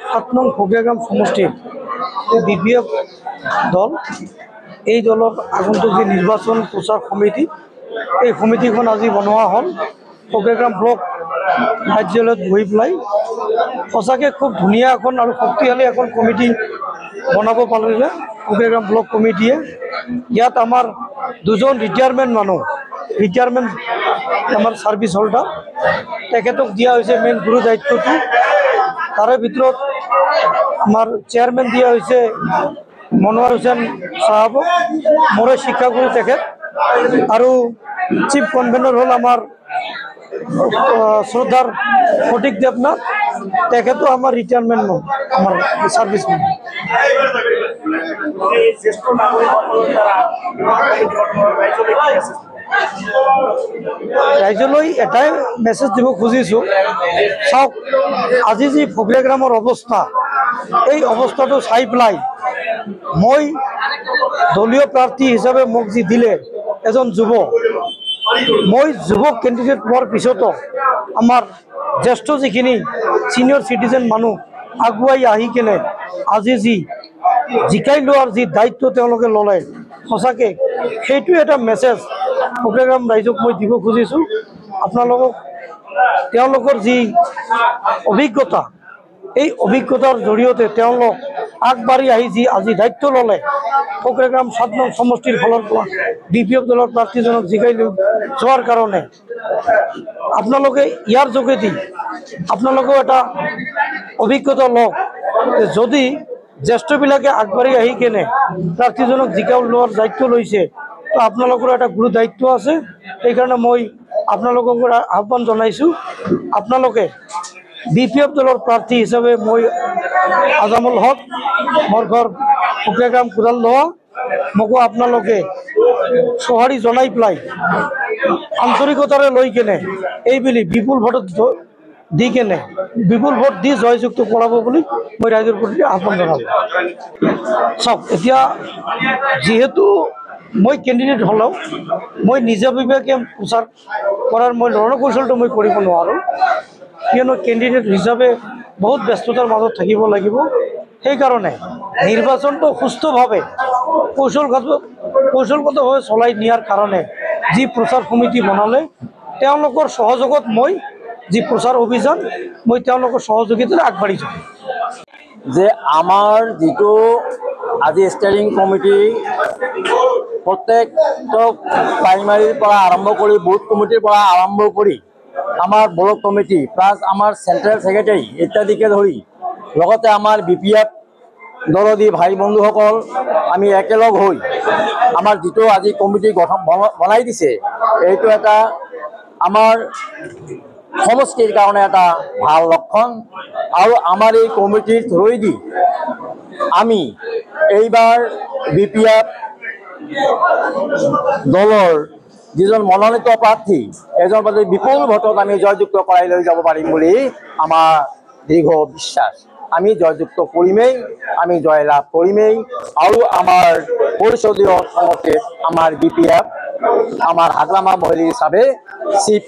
সাত নং ফকিয়াগ্ৰাম সমষ্টিৰ যে বিপিএফ দল, এই দলৰ আগন্তুক যে নিৰ্বাচন প্ৰচাৰ সমিতি, এই সমিতিখন আজি বনোৱা হ'ল ফকিয়াগ্ৰাম ব্লক কাৰ্যালয়ত বহি পেলাই। সঁচাকৈ খুব ধুনীয়া এখন আৰু শক্তিশালী এখন কমিটি বনাব পাৰিলে ফকিয়াগ্ৰাম ব্লক কমিটিয়ে। ইয়াত আমাৰ দুজন ৰিটায়াৰমেণ্ট মানুহ, ৰিটায়াৰমেণ্ট আমাৰ ছাৰ্ভিচ হোল্ডাৰ, তেখেতক দিয়া হৈছে মেইন গুৰু দায়িত্বটো। তাৰে ভিতৰত আমাৰ চেয়াৰমেন দিয়া হৈছে মনোৱাৰ হুছেইন চাহাবক, মোৰে শিক্ষাগুৰু তেখেত, আৰু চিফ কনভেনৰ হ'ল আমাৰ শ্ৰদ্ধাৰ ফটিক দেৱনাথ, তেখেতো আমাৰ ৰিটায়াৰমেণ্ট আমাৰ ছাৰ্ভিচমেন। ৰাইজলৈ এটাই মেছেজ দিব খুজিছোঁ, চাওক আজি যি ফকিয়াগ্ৰামৰ অৱস্থা, এই অৱস্থাটো চাই পেলাই মই দলীয় প্ৰাৰ্থী হিচাপে মোক যি দিলে এজন যুৱক, মই যুৱক কেণ্ডিডেট হোৱাৰ পিছতো আমাৰ জ্যেষ্ঠ যিখিনি ছিনিয়ৰ চিটিজেন মানুহ আগুৱাই আহি কেনে আজি যি জিকাই লোৱাৰ যি দায়িত্ব তেওঁলোকে ল'লে, সঁচাকৈ সেইটো এটা মেছেজ ফকিয়াগ্ৰাম ৰাইজক মই দিব খুজিছোঁ। আপোনালোকক তেওঁলোকৰ যি অভিজ্ঞতা, এই অভিজ্ঞতাৰ জৰিয়তে তেওঁলোক আগবাঢ়ি আহি যি আজি দায়িত্ব ল'লে ফকিয়াগ্ৰাম ৭ নং সমষ্টিৰ ফালৰ পৰা বিপিএফ দলৰ প্ৰাৰ্থীজনক জিকাই যোৱাৰ কাৰণে, আপোনালোকে ইয়াৰ যোগেদি আপোনালোকেও এটা অভিজ্ঞতা লওক, যদি জ্যেষ্ঠবিলাকে আগবাঢ়ি আহি কেনে প্ৰাৰ্থীজনক জিকাই লোৱাৰ দায়িত্ব লৈছে, তো আপোনালোকৰ এটা গুৰু দায়িত্ব আছে। সেইকাৰণে মই আপোনালোকক আহ্বান জনাইছোঁ, আপোনালোকে বিপিএফ দলৰ প্ৰাৰ্থী হিচাপে মই আজামুল হক, মোৰ ঘৰ ফকিয়াগ্ৰাম কোদালদহ, মোকো আপোনালোকে সঁহাৰি জনাই পেলাই আন্তৰিকতাৰে লৈ কেনে এইবুলি বিপুল ভোটত দি কেনে বিপুল ভোট দি জয়যুক্ত কৰাব বুলি মই ৰাইজৰ প্ৰতি আহ্বান জনালোঁ। চাওক, এতিয়া যিহেতু মই কেণ্ডিডেট হ'লেও মই নিজাববীয়াকৈ প্ৰচাৰ কৰাৰ মই ৰণকৌশলটো মই কৰিব নোৱাৰোঁ, কিয়নো কেণ্ডিডেট হিচাপে বহুত ব্যস্ততাৰ মাজত থাকিব লাগিব। সেইকাৰণে নিৰ্বাচনটো সুস্থভাৱে কৌশলগতভাৱে চলাই নিয়াৰ কাৰণে যি প্ৰচাৰ সমিতি বনালে, তেওঁলোকৰ সহযোগত মই যি প্ৰচাৰ অভিযান, মই তেওঁলোকৰ সহযোগিতাৰে আগবাঢ়ি যাম। যে আমাৰ যিটো আজি ষ্টেয়াৰিং কমিটি প্ৰত্যেকটো প্ৰাইমাৰীৰ পৰা আৰম্ভ কৰি বুথ কমিটিৰ পৰা আৰম্ভ কৰি আমাৰ ব্লক কমিটি প্লাছ আমাৰ চেণ্ট্ৰেল ছেক্ৰেটাৰী ইত্যাদিকে ধৰি লগতে আমাৰ বিপিএফ দলদী ভাই বন্ধুসকল, আমি একেলগ হৈ আমাৰ যিটো আজি কমিটি গঠন বনাই দিছে, এইটো এটা আমাৰ সমষ্টিৰ কাৰণে এটা ভাল লক্ষণ। আৰু আমাৰ এই কমিটিৰ থ্ৰুৱেদি আমি এইবাৰ বিপিএফ দলৰ যিজন মনোনীত প্ৰাৰ্থী, এজন প্ৰতি বিপুল ভোটত আমি জয়যুক্ত কৰাই লৈ যাব পাৰিম বুলি আমাৰ দীৰ্ঘ বিশ্বাস। আমি জয়যুক্ত কৰিমেই, আমি জয়লাভ কৰিমেই, আৰু আমাৰ পৰিষদীয় সমষ্টিত আমাৰ বিপিএফ আমাৰ হাগ্ৰামা মহিলা হিচাপে চিফ